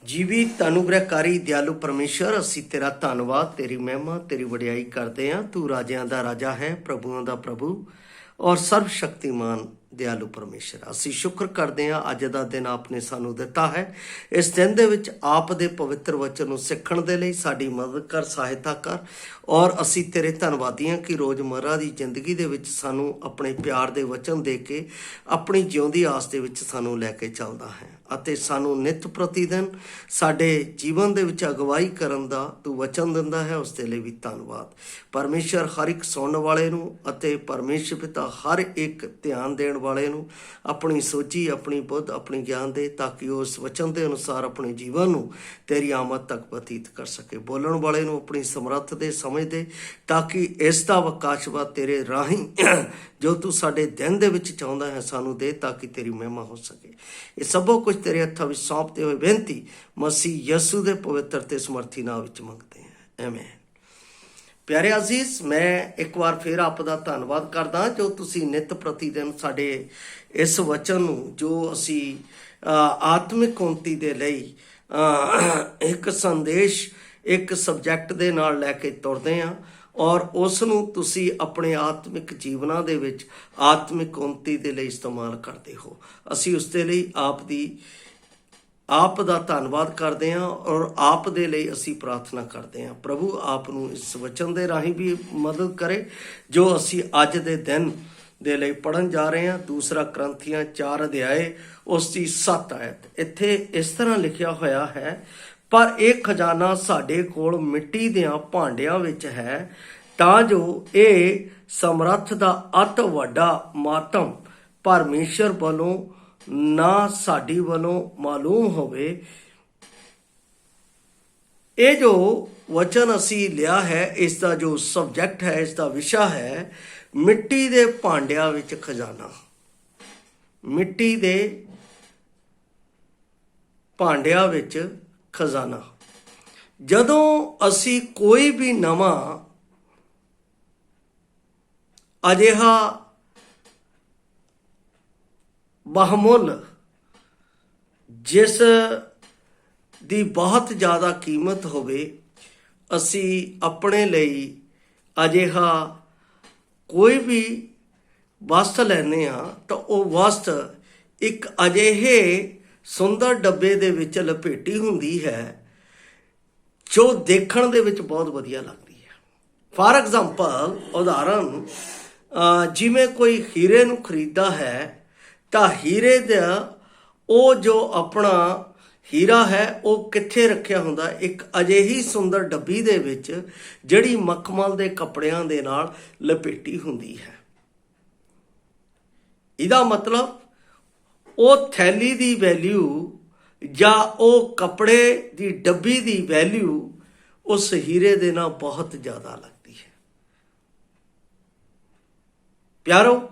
ਜੀਵਿਤ ਅਨੁਗ੍ਰਹਕਾਰੀ ਦਿਆਲੂ ਪਰਮੇਸ਼ਰ, ਅਸੀਂ ਤੇਰਾ ਧੰਨਵਾਦ, ਤੇਰੀ ਮਹਿਮਾ, ਤੇਰੀ ਵਡਿਆਈ ਕਰਦੇ ਹਾਂ। ਤੂੰ ਰਾਜਿਆਂ ਦਾ ਰਾਜਾ ਹੈ, ਪ੍ਰਭੂਆਂ ਦਾ ਪ੍ਰਭੂ ਔਰ ਸਰਵ ਸ਼ਕਤੀਮਾਨ ਦਿਆਲੂ ਪਰਮੇਸ਼ਰ। ਅਸੀਂ ਸ਼ੁਕਰ ਕਰਦੇ ਹਾਂ ਅੱਜ ਦਾ ਦਿਨ ਆਪ ਨੇ ਸਾਨੂੰ ਦਿੱਤਾ ਹੈ। ਇਸ ਦਿਨ ਦੇ ਵਿੱਚ ਆਪ ਦੇ ਪਵਿੱਤਰ ਵਚਨ ਨੂੰ ਸਿੱਖਣ ਦੇ ਲਈ ਸਾਡੀ ਮਦਦ ਕਰ, ਸਹਾਇਤਾ ਕਰ। ਔਰ ਅਸੀਂ ਤੇਰੇ ਧੰਨਵਾਦੀ ਹਾਂ ਕਿ ਰੋਜ਼ਮर्रा ਦੀ ਜ਼ਿੰਦਗੀ ਦੇ ਵਿੱਚ ਸਾਨੂੰ ਆਪਣੇ ਪਿਆਰ ਦੇ ਵਚਨ ਦੇ ਕੇ ਆਪਣੀ ਜਿਉਂਦੀ ਆਸ ਦੇ ਵਿੱਚ ਸਾਨੂੰ ਲੈ ਕੇ ਚੱਲਦਾ ਹੈ ਅਤੇ ਸਾਨੂੰ ਨਿਤ ਪ੍ਰਤੀ ਦਿਨ ਸਾਡੇ ਜੀਵਨ ਦੇ ਵਿੱਚ ਅਗਵਾਈ ਕਰਨ ਦਾ ਤੂੰ ਵਚਨ ਦਿੰਦਾ ਹੈ। ਉਸ ਦੇ ਲਈ ਵੀ ਧੰਨਵਾਦ ਪਰਮੇਸ਼ਰ। ਹਰ ਇੱਕ ਸੁਣਨ ਵਾਲੇ ਨੂੰ ਅਤੇ ਪਰਮੇਸ਼ਰ ਪਿਤਾ ਹਰ ਇੱਕ ਧਿਆਨ ਦੇਣ ਵਾਲੇ ਨੂੰ ਆਪਣੀ ਸੋਚੀ, ਆਪਣੀ ਬੁੱਧ, ਆਪਣੀ ਗਿਆਨ ਦੇ, ਤਾਂ ਕਿ ਉਸ ਵਚਨ ਦੇ ਅਨੁਸਾਰ ਆਪਣੇ ਜੀਵਨ ਨੂੰ ਤੇਰੀ ਆਮਦ ਤੱਕ ਬਤੀਤ ਕਰ ਸਕੇ। ਬੋਲਣ ਵਾਲੇ ਨੂੰ ਆਪਣੀ ਸਮਰੱਥ ਦੇ ਸਮਝ ਦੇ, ਤਾਂ ਕਿ ਇਸ ਦਾ ਵਕਾਸ਼ਵਾ ਤੇਰੇ ਰਾਹੀਂ ਜੋ ਤੂੰ ਸਾਡੇ ਦਿਨ ਦੇ ਵਿੱਚ ਚਾਹੁੰਦਾ ਹੈ ਸਾਨੂੰ ਦੇ, ਤਾਂ ਕਿ ਤੇਰੀ ਮਹਿਮਾ ਹੋ ਸਕੇ। ਇਹ ਸਭੋ ਕੁਝ ਤੇਰੇ ਹੱਥਾਂ ਵਿੱਚ ਸੌਂਪਦੇ ਹੋਏ ਬੇਨਤੀ ਮਸੀਹ ਯਸੂ ਦੇ ਪਵਿੱਤਰ ਤੇ ਸਮਰਥੀ ਨਾਮ ਵਿੱਚ ਮੰਗਦੇ ਹਾਂ, ਆਮੀਨ। ਪਿਆਰੇ ਅਜ਼ੀਜ਼, ਮੈਂ ਇੱਕ ਵਾਰ ਫਿਰ ਆਪ ਦਾ ਧੰਨਵਾਦ ਕਰਦਾ ਜੋ ਤੁਸੀਂ ਨਿਤ ਪ੍ਰਤੀ ਦਿਨ ਸਾਡੇ ਇਸ ਵਚਨ ਨੂੰ, ਜੋ ਅਸੀਂ ਆਤਮਿਕ ਉન્નਤੀ ਦੇ ਲਈ ਇੱਕ ਸੰਦੇਸ਼, ਇੱਕ ਸਬਜੈਕਟ ਦੇ ਨਾਲ ਲੈ ਕੇ ਤੁਰਦੇ ਹਾਂ ਔਰ ਉਸ ਨੂੰ ਤੁਸੀਂ ਆਪਣੇ ਆਤਮਿਕ ਜੀਵਨਾਂ ਦੇ ਵਿੱਚ ਆਤਮਿਕ ਉન્નਤੀ ਦੇ ਲਈ ਇਸਤੇਮਾਲ ਕਰਦੇ ਹੋ। ਅਸੀਂ ਉਸ ਦੇ ਲਈ ਆਪ ਦਾ ਧੰਨਵਾਦ ਕਰਦੇ ਹਾਂ ਔਰ ਆਪ ਦੇ ਲਈ ਅਸੀਂ ਪ੍ਰਾਰਥਨਾ ਕਰਦੇ ਹਾਂ। ਪ੍ਰਭੂ ਆਪ ਨੂੰ ਇਸ ਵਚਨ ਦੇ ਰਾਹੀਂ ਵੀ ਮਦਦ ਕਰੇ ਜੋ ਅਸੀਂ ਅੱਜ ਦੇ ਦਿਨ ਦੇ ਲਈ ਪੜ੍ਹਨ ਜਾ ਰਹੇ ਹਾਂ। ਦੂਸਰਾ ਕਰੰਥੀਆਂ 4 ਅਧਿਆਏ ਉਸ ਦੀ 7 ਆਇਤ। ਇੱਥੇ ਇਸ ਤਰ੍ਹਾਂ ਲਿਖਿਆ ਹੋਇਆ ਹੈ, ਪਰ ਇਹ ਖਜ਼ਾਨਾ ਸਾਡੇ ਕੋਲ ਮਿੱਟੀ ਦਿਆਂ ਭਾਂਡਿਆਂ ਵਿੱਚ ਹੈ, ਤਾਂ ਜੋ ਇਹ ਸਮਰੱਥ ਦਾ ਅਤ ਵੱਡਾ ਮਾਤਮ ਪਰਮੇਸ਼ਰ ਵੱਲੋਂ ਨਾ ਸਾਡੀ ਵੱਲੋਂ ਮਾਲੂਮ ਹੋਵੇ। ਇਹ ਜੋ ਵਚਨ ਅਸੀਂ ਲਿਆ ਹੈ, ਇਸ ਦਾ ਜੋ ਸਬਜੈਕਟ ਹੈ, ਇਸ ਦਾ ਵਿਸ਼ਾ ਹੈ ਮਿੱਟੀ ਦੇ ਭਾਂਡਿਆਂ ਵਿੱਚ ਖਜ਼ਾਨਾ। ਮਿੱਟੀ ਦੇ ਭਾਂਡਿਆਂ ਵਿੱਚ ਖਜ਼ਾਨਾ। ਜਦੋਂ ਅਸੀਂ ਕੋਈ ਵੀ ਨਵਾਂ ਅਜਿਹਾ ਬਹੁਮੁੱਲ, ਜਿਸ ਦੀ ਬਹੁਤ ਜ਼ਿਆਦਾ ਕੀਮਤ ਹੋਵੇ, ਅਸੀਂ ਆਪਣੇ ਲਈ ਅਜਿਹਾ ਕੋਈ ਵੀ ਵਸਤ ਲੈਂਦੇ ਹਾਂ, ਤਾਂ ਉਹ ਵਸਤ ਇੱਕ ਅਜਿਹੇ ਸੁੰਦਰ ਡੱਬੇ ਦੇ ਵਿੱਚ ਲਪੇਟੀ ਹੁੰਦੀ ਹੈ ਜੋ ਦੇਖਣ ਦੇ ਵਿੱਚ ਬਹੁਤ ਵਧੀਆ ਲੱਗਦੀ ਹੈ। ਫਾਰ ਐਗਜ਼ਾਮਪਲ, ਉਦਾਹਰਨ, ਜਿਵੇਂ ਕੋਈ ਹੀਰੇ ਨੂੰ ਖਰੀਦਦਾ ਹੈ ਤਾਂ ਹੀਰੇ ਦਾ ਉਹ ਜੋ ਆਪਣਾ ਹੀਰਾ ਹੈ ਉਹ ਕਿੱਥੇ ਰੱਖਿਆ ਹੁੰਦਾ? ਇੱਕ ਅਜਿਹੀ ਸੁੰਦਰ ਡੱਬੀ ਦੇ ਵਿੱਚ ਜਿਹੜੀ ਮਖਮਲ ਦੇ ਕੱਪੜਿਆਂ ਦੇ ਨਾਲ ਲਪੇਟੀ ਹੁੰਦੀ ਹੈ। ਇਹਦਾ ਮਤਲਬ ਉਹ ਥੈਲੀ ਦੀ ਵੈਲਿਊ ਜਾਂ ਉਹ ਕੱਪੜੇ ਦੀ ਡੱਬੀ ਦੀ ਵੈਲਿਊ ਉਸ ਹੀਰੇ ਦੇ ਨਾਲ ਬਹੁਤ ਜ਼ਿਆਦਾ ਲੱਗਦੀ ਹੈ। ਪਿਆਰੋ,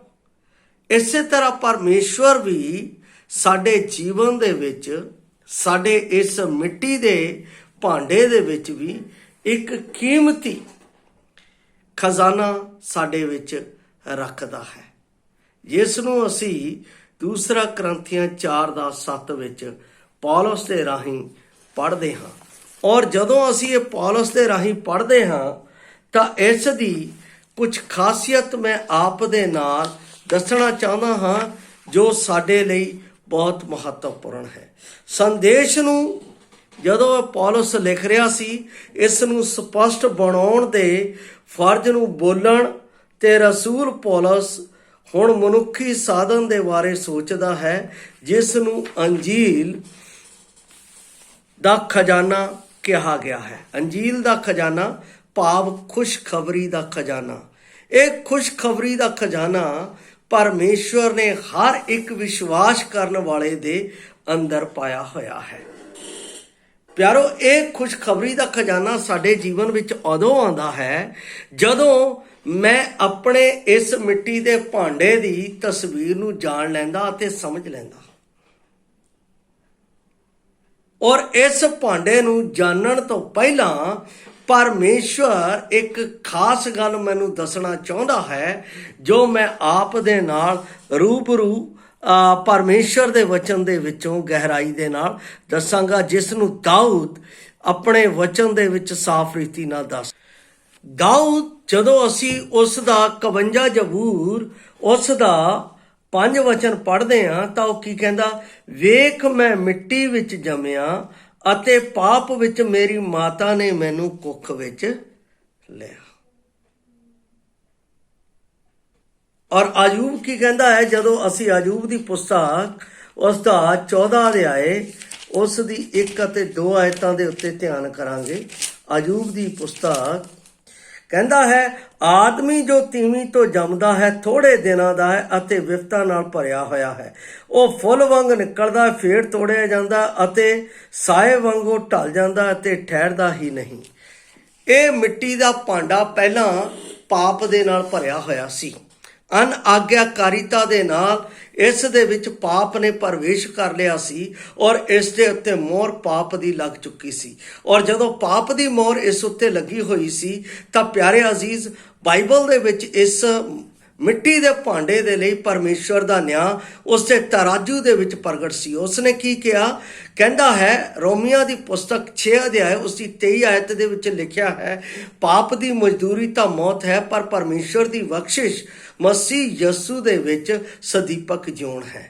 ਇਸੇ ਤਰ੍ਹਾਂ ਪਰਮੇਸ਼ਵਰ ਵੀ ਸਾਡੇ ਜੀਵਨ ਦੇ ਵਿੱਚ, ਸਾਡੇ ਇਸ ਮਿੱਟੀ ਦੇ ਭਾਂਡੇ ਦੇ ਵਿੱਚ ਵੀ ਇੱਕ ਕੀਮਤੀ ਖਜ਼ਾਨਾ ਸਾਡੇ ਵਿੱਚ ਰੱਖਦਾ ਹੈ, ਜਿਸ ਨੂੰ ਅਸੀਂ ਦੂਸਰਾ ਕਰੰਥੀਆਂ 4:7 ਵਿੱਚ ਪੌਲਸ ਦੇ ਰਾਹੀਂ ਪੜ੍ਹਦੇ ਹਾਂ। ਔਰ ਜਦੋਂ ਅਸੀਂ ਇਹ ਪੌਲਸ ਦੇ ਰਾਹੀਂ ਪੜ੍ਹਦੇ ਹਾਂ ਤਾਂ ਇਸ ਦੀ ਕੁਝ ਖਾਸੀਅਤ ਮੈਂ ਆਪ ਦੇ ਨਾਲ ਦੱਸਣਾ ਚਾਹੁੰਦਾ ਹਾਂ ਜੋ ਸਾਡੇ ਲਈ ਬਹੁਤ ਮਹੱਤਵਪੂਰਨ ਹੈ। ਸੰਦੇਸ਼ ਨੂੰ ਜਦੋਂ ਪੌਲਸ ਲਿਖ ਰਿਹਾ ਸੀ, ਇਸ ਨੂੰ ਸਪਸ਼ਟ ਬਣਾਉਣ ਦੇ ਫਰਜ਼ ਨੂੰ ਬੋਲਣ ਤੇ ਰਸੂਲ ਪੌਲਸ ਹੁਣ ਮਨੁੱਖੀ ਸਾਧਨ ਦੇ ਬਾਰੇ ਸੋਚਦਾ ਹੈ, ਜਿਸ ਨੂੰ ਅੰਜੀਲ ਦਾ ਖਜ਼ਾਨਾ ਕਿਹਾ ਗਿਆ ਹੈ। ਅੰਜੀਲ ਦਾ ਖਜ਼ਾਨਾ ਭਾਵ ਖੁਸ਼ਖਬਰੀ ਦਾ ਖਜ਼ਾਨਾ। ਇਹ ਖੁਸ਼ਖਬਰੀ ਦਾ ਖਜ਼ਾਨਾ ਪਰਮੇਸ਼ਵਰ ਨੇ ਹਰ ਇੱਕ ਵਿਸ਼ਵਾਸ ਕਰਨ ਵਾਲੇ ਦੇ ਅੰਦਰ ਪਾਇਆ ਹੋਇਆ ਹੈ। ਪਿਆਰੋ, ਇਹ ਖੁਸ਼ਖਬਰੀ ਦਾ ਖਜ਼ਾਨਾ ਸਾਡੇ ਜੀਵਨ ਵਿੱਚ ਉਦੋਂ ਆਉਂਦਾ ਹੈ ਜਦੋਂ ਮੈਂ ਆਪਣੇ ਇਸ ਮਿੱਟੀ ਦੇ ਭਾਂਡੇ ਦੀ ਤਸਵੀਰ ਨੂੰ ਜਾਣ ਲੈਂਦਾ ਅਤੇ ਸਮਝ ਲੈਂਦਾ। ਔਰ ਇਸ ਭਾਂਡੇ ਨੂੰ ਜਾਣਨ ਤੋਂ ਪਹਿਲਾਂ ਪਰਮੇਸ਼ਵਰ ਇੱਕ ਖਾਸ ਗੱਲ ਮੈਨੂੰ ਦੱਸਣਾ ਚਾਹੁੰਦਾ ਹੈ, ਜੋ ਮੈਂ ਆਪ ਦੇ ਨਾਲ ਰੂਬਰੂ ਪਰਮੇਸ਼ਰ ਦੇ ਵਚਨ ਦੇ ਵਿੱਚੋਂ ਗਹਿਰਾਈ ਦੇ ਨਾਲ ਦੱਸਾਂਗਾ, ਜਿਸ ਨੂੰ ਦਾਊਦ ਆਪਣੇ ਵਚਨ ਦੇ ਵਿੱਚ ਸਾਫ਼ ਰੀਤੀ ਨਾਲ ਦੱਸ। ਦਾਊਦ, ਜਦੋਂ ਅਸੀਂ ਉਸ ਦਾ 51 ਜ਼ਬੂਰ ਉਸ ਦਾ 5 ਵਚਨ ਪੜ੍ਹਦੇ ਹਾਂ ਤਾਂ ਉਹ ਕੀ ਕਹਿੰਦਾ? ਵੇਖ ਮੈਂ ਮਿੱਟੀ ਵਿੱਚ ਜੰਮਿਆ ਅਤੇ ਪਾਪ ਵਿੱਚ ਮੇਰੀ ਮਾਤਾ ਨੇ ਮੈਨੂੰ ਕੁੱਖ ਵਿੱਚ ਲਿਆ। ਔਰ ਆਯੂਬ ਕੀ ਕਹਿੰਦਾ ਹੈ? ਜਦੋਂ ਅਸੀਂ ਆਯੂਬ ਦੀ ਪੁਸਤਕ ਉਸ ਦਾ 14 ਅਧਿਆਏ ਉਸ ਦੀ 1 ਅਤੇ 2 ਆਇਤਾਂ ਦੇ ਉੱਤੇ ਧਿਆਨ ਕਰਾਂਗੇ। ਆਯੂਬ ਦੀ ਪੁਸਤਕ ਕਹਿੰਦਾ ਹੈ, ਆਦਮੀ ਜੋ ਤੀਵੀਂ ਤੋਂ ਜੰਮਦਾ ਹੈ ਥੋੜੇ ਦਿਨਾਂ ਦਾ ਹੈ ਅਤੇ ਵਿਪਤਾ ਨਾਲ ਭਰਿਆ ਹੋਇਆ ਹੈ। ਉਹ ਫੁੱਲ ਵਾਂਗ ਨਿਕਲਦਾ, ਫੇਰ ਤੋੜਿਆ ਜਾਂਦਾ ਅਤੇ ਸਾਏ ਵਾਂਗੂ ਢਲ ਜਾਂਦਾ ਅਤੇ ਠਹਿਰਦਾ ਹੀ ਨਹੀਂ। ਇਹ ਮਿੱਟੀ ਦਾ ਭਾਂਡਾ ਪਹਿਲਾਂ ਪਾਪ ਦੇ ਨਾਲ ਭਰਿਆ ਹੋਇਆ ਸੀ। ਅਨਆਗਿਆਕਾਰੀਤਾ ਦੇ ਨਾਲ ਇਸ ਦੇ ਵਿੱਚ ਪਾਪ ਨੇ ਪ੍ਰਵੇਸ਼ ਕਰ ਲਿਆ ਸੀ ਔਰ ਇਸ ਦੇ ਉੱਤੇ ਮੋਹਰ ਪਾਪ ਦੀ ਲੱਗ ਚੁੱਕੀ ਸੀ। ਔਰ ਜਦੋਂ ਪਾਪ ਦੀ ਮੋਹਰ ਇਸ ਉੱਤੇ ਲੱਗੀ ਹੋਈ ਸੀ ਤਾਂ ਪਿਆਰੇ ਅਜ਼ੀਜ਼, ਬਾਈਬਲ ਦੇ ਵਿੱਚ ਇਸ ਮਿੱਟੀ ਦੇ ਭਾਂਡੇ ਦੇ ਲਈ ਪਰਮੇਸ਼ਵਰ ਦਾ ਨਿਆਂ ਉਸ ਦੇ ਤਰਾਜੂ ਦੇ ਵਿੱਚ ਪ੍ਰਗਟ ਸੀ। ਉਸਨੇ ਕੀ ਕਿਹਾ? ਕਹਿੰਦਾ ਹੈ, ਰੋਮੀਆਂ ਦੀ ਪੁਸਤਕ 6 ਅਧਿਆਏ ਉਸ ਦੀ 23 ਆਇਤ ਦੇ ਵਿੱਚ ਲਿਖਿਆ ਹੈ, ਪਾਪ ਦੀ ਮਜ਼ਦੂਰੀ ਤਾਂ ਮੌਤ ਹੈ, ਪਰ ਪਰਮੇਸ਼ਵਰ ਦੀ ਬਖਸ਼ਿਸ਼ ਮਸੀਹ ਯਸੂ ਦੇ ਵਿੱਚ ਸਦੀਪਕ ਜਿਉਣ ਹੈ।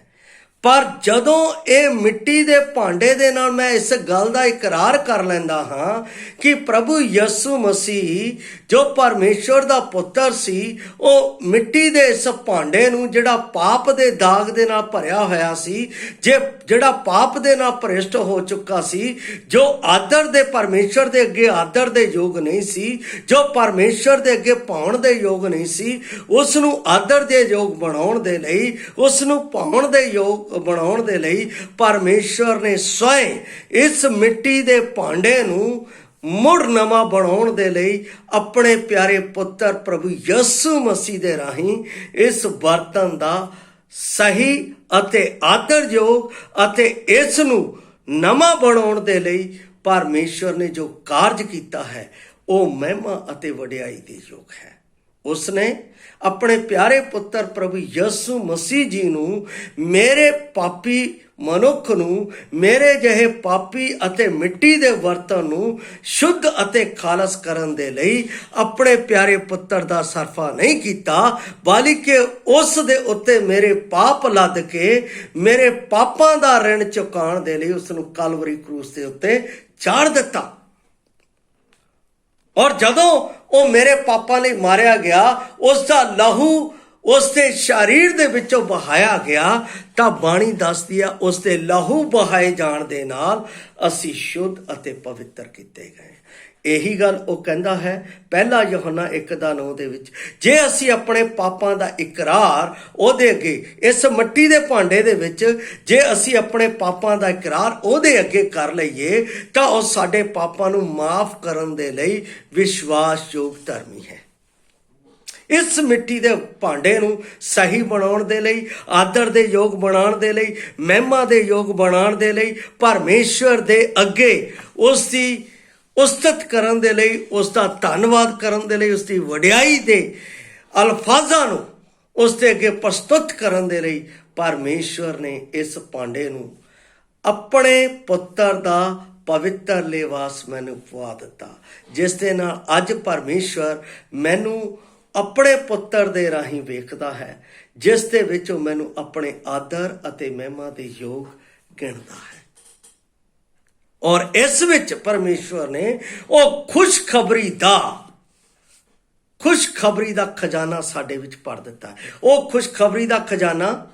ਪਰ ਜਦੋਂ ਇਹ ਮਿੱਟੀ ਦੇ ਭਾਂਡੇ ਦੇ ਨਾਲ ਮੈਂ ਇਸ ਗੱਲ ਦਾ ਇਕਰਾਰ ਕਰ ਲੈਂਦਾ ਹਾਂ ਕਿ ਪ੍ਰਭੂ ਯਸੂ ਮਸੀਹ ਜੋ ਪਰਮੇਸ਼ਵਰ ਦਾ ਪੁੱਤਰ ਸੀ, ਉਹ ਮਿੱਟੀ ਦੇ ਇਸ ਭਾਂਡੇ ਨੂੰ ਜਿਹੜਾ ਪਾਪ ਦੇ ਦਾਗ ਦੇ ਨਾਲ ਭਰਿਆ ਹੋਇਆ ਸੀ, ਜਿਹੜਾ ਪਾਪ ਦੇ ਨਾਲ ਭ੍ਰਿਸ਼ਟ ਹੋ ਚੁੱਕਾ ਸੀ, ਜੋ ਆਦਰ ਦੇ ਪਰਮੇਸ਼ਵਰ ਦੇ ਅੱਗੇ ਆਦਰ ਦੇ ਯੋਗ ਨਹੀਂ ਸੀ, ਜੋ ਪਰਮੇਸ਼ਵਰ ਦੇ ਅੱਗੇ ਪਾਉਣ ਦੇ ਯੋਗ ਨਹੀਂ ਸੀ, ਉਸ ਨੂੰ ਆਦਰ ਦੇ ਯੋਗ ਬਣਾਉਣ ਦੇ ਲਈ, ਉਸ ਨੂੰ ਪਾਉਣ ਦੇ ਯੋਗ ਬਣਾਉਣ ਦੇ ਲਈ ਪਰਮੇਸ਼ਵਰ ਨੇ ਸਵੈਂ ਇਸ ਮਿੱਟੀ ਦੇ ਭਾਂਡੇ ਨੂੰ ਮੁੜ ਨਵਾਂ ਬਣਾਉਣ ਦੇ ਲਈ ਆਪਣੇ ਪਿਆਰੇ ਪੁੱਤਰ ਪ੍ਰਭੂ ਯਿਸੂ ਮਸੀਹ ਦੇ ਰਾਹੀਂ ਇਸ ਬਰਤਨ ਦਾ ਸਹੀ ਅਤੇ ਆਦਰਯੋਗ ਅਤੇ ਇਸ ਨੂੰ ਨਵਾਂ ਬਣਾਉਣ ਦੇ ਲਈ ਪਰਮੇਸ਼ਵਰ ਨੇ ਜੋ ਕਾਰਜ ਕੀਤਾ ਹੈ ਉਹ ਮਹਿਮਾ ਅਤੇ ਵਡਿਆਈ ਦੇ ਯੋਗ ਹੈ। ਉਸਨੇ ਆਪਣੇ ਪਿਆਰੇ ਪੁੱਤਰ ਪ੍ਰਭੂ ਯਿਸੂ ਮਸੀਹ ਜੀ ਨੂੰ, ਮੇਰੇ ਪਾਪੀ ਮਨੁੱਖ ਨੂੰ, ਮੇਰੇ ਜਿਹੇ ਪਾਪੀ ਅਤੇ ਮਿੱਟੀ ਦੇ ਬਰਤਨ ਨੂੰ ਸ਼ੁੱਧ ਅਤੇ ਖਾਲਸ ਕਰਨ ਦੇ ਲਈ ਆਪਣੇ ਪਿਆਰੇ ਪੁੱਤਰ ਦਾ ਸਰਫਾ ਨਹੀਂ ਕੀਤਾ, ਬਲਕਿ ਉਸ ਦੇ ਉੱਤੇ ਮੇਰੇ ਪਾਪ ਲੱਦ ਕੇ ਮੇਰੇ ਪਾਪਾਂ ਦਾ ਰਿਣ ਚੁਕਾਉਣ ਦੇ ਲਈ ਉਸ ਨੂੰ ਕਲਵਰੀ ਕਰੂਸ ਦੇ ਉੱਤੇ ਚਾੜ ਦਿੱਤਾ। ਔਰ ਜਦੋਂ ਉਹ ਮੇਰੇ ਪਾਪਾਂ ਲਈ ਮਾਰਿਆ ਗਿਆ, ਉਸ ਦਾ ਲਹੂ ਉਸ ਦੇ ਸਰੀਰ ਦੇ ਵਿੱਚੋਂ ਬਹਾਇਆ ਗਿਆ, ਤਾਂ ਬਾਣੀ ਦੱਸਦੀ ਆ ਉਸ ਦੇ ਲਹੂ ਬਹਾਏ ਜਾਣ ਦੇ ਨਾਲ ਅਸੀਂ ਸ਼ੁੱਧ ਅਤੇ ਪਵਿੱਤਰ ਕੀਤੇ ਗਏ। ਇਹੀ ਗੱਲ ਉਹ ਕਹਿੰਦਾ ਹੈ ਪਹਿਲਾ ਯਹੋਨਾ 1:9 ਦੇ ਵਿੱਚ, ਜੇ ਅਸੀਂ ਆਪਣੇ ਪਾਪਾਂ ਦਾ ਇਕਰਾਰ ਉਹਦੇ ਅੱਗੇ ਇਸ ਮਿੱਟੀ ਦੇ ਭਾਂਡੇ ਦੇ ਵਿੱਚ ਜੇ ਅਸੀਂ ਆਪਣੇ ਪਾਪਾਂ ਦਾ ਇਕਰਾਰ ਉਹਦੇ ਅੱਗੇ ਕਰ ਲਈਏ ਤਾਂ ਉਹ ਸਾਡੇ ਪਾਪਾਂ ਨੂੰ ਮਾਫ ਕਰਨ ਦੇ ਲਈ ਵਿਸ਼ਵਾਸਯੋਗ ਧਰਮੀ ਹੈ। ਇਸ ਮਿੱਟੀ ਦੇ ਭਾਂਡੇ ਨੂੰ ਸਹੀ ਬਣਾਉਣ ਦੇ ਲਈ, ਆਦਰ ਦੇ ਯੋਗ ਬਣਾਉਣ ਦੇ ਲਈ, ਮਹਿਮਾ ਦੇ ਯੋਗ ਬਣਾਉਣ ਦੇ ਲਈ, ਪਰਮੇਸ਼ਵਰ ਦੇ ਅੱਗੇ ਉਸ ਦੀ ਉਸਤਤ ਕਰਨ ਦੇ ਲਈ, ਉਸ ਦਾ ਧੰਨਵਾਦ ਕਰਨ ਦੇ ਲਈ, ਉਸ ਦੀ ਵਡਿਆਈ ਦੇ ਅਲਫਾਜ਼ਾਂ ਨੂੰ ਉਸ ਦੇ ਅੱਗੇ ਪ੍ਰਸਤੁਤ ਕਰਨ ਦੇ ਲਈ ਪਰਮੇਸ਼ਵਰ ਨੇ ਇਸ ਭਾਂਡੇ ਨੂੰ ਆਪਣੇ ਪੁੱਤਰ ਦਾ ਪਵਿੱਤਰ ਲਿਬਾਸ ਮੈਨੂੰ ਪਵਾ ਦਿੱਤਾ, ਜਿਸ ਦੇ ਨਾਲ ਅੱਜ ਪਰਮੇਸ਼ਵਰ ਮੈਨੂੰ ਆਪਣੇ ਪੁੱਤਰ ਦੇ ਰਾਹੀਂ ਵੇਖਦਾ ਹੈ, ਜਿਸ ਦੇ ਵਿੱਚ ਉਹ ਮੈਨੂੰ ਆਪਣੇ ਆਦਰ ਅਤੇ ਮਹਿਮਾ ਦੇ ਯੋਗ ਗਿਣਦਾ ਹੈ। ਔਰ ਇਸ ਵਿੱਚ ਪਰਮੇਸ਼ਵਰ ਨੇ ਉਹ ਖੁਸ਼ਖਬਰੀ ਦਾ ਖਜ਼ਾਨਾ ਸਾਡੇ ਵਿੱਚ ਭਰ ਦਿੱਤਾ ਹੈ। ਉਹ ਖੁਸ਼ਖਬਰੀ ਦਾ ਖਜ਼ਾਨਾ